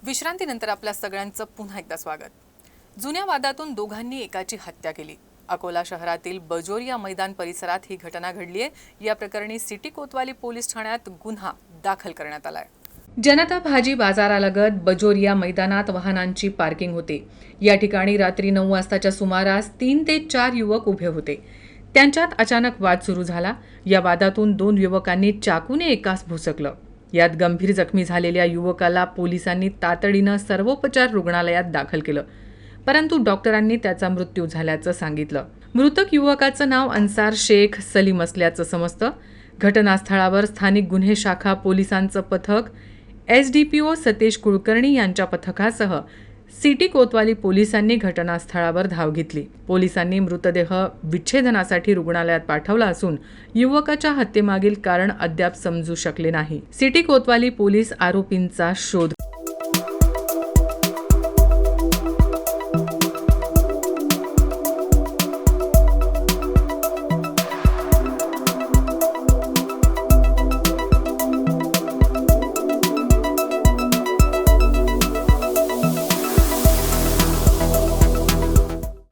विश्रांतीनंतर आपल्या सगळ्यांचं पुन्हा एकदा स्वागत. जुन्या वादातून दोघांनी एकाची हत्या केली. अकोला शहरातील बजोरिया मैदान परिसरात ही घटना घडली आहे. या प्रकरणी सिटी कोतवाली पोलीस ठाण्यात गुन्हा दाखल करण्यात आलाय. जनता भाजी बाजारालगत बजोरिया मैदानात वाहनांची पार्किंग होते. या ठिकाणी रात्री 9 वाजताच्या सुमारास 3 ते 4 युवक उभे होते. त्यांच्यात अचानक वाद सुरू झाला. या वादातून 2 युवकांनी चाकूने एकास भुसकलं. यात गंभीर जखमी झालेल्या युवकाला पोलिसांनी तातडीनं सर्वोपचार रुग्णालयात दाखल केलं, परंतु डॉक्टरांनी त्याचा मृत्यू झाल्याचं सांगितलं. मृतक युवकाचं नाव अन्सार शेख सलीम असल्याचं समजतं. घटनास्थळावर स्थानिक गुन्हे शाखा पोलिसांचं पथक, SDPO सतीश कुलकर्णी यांच्या पथकासह सिटी कोतवाली पोलिसांनी घटनास्थळावर धाव घेतली. पोलिसांनी मृतदेह विच्छेदनासाठी रुग्णालयात पाठवला असून युवकाच्या हत्येमागील कारण अद्याप समजू शकले नाही. सिटी कोतवाली पोलीस आरोपींचा शोध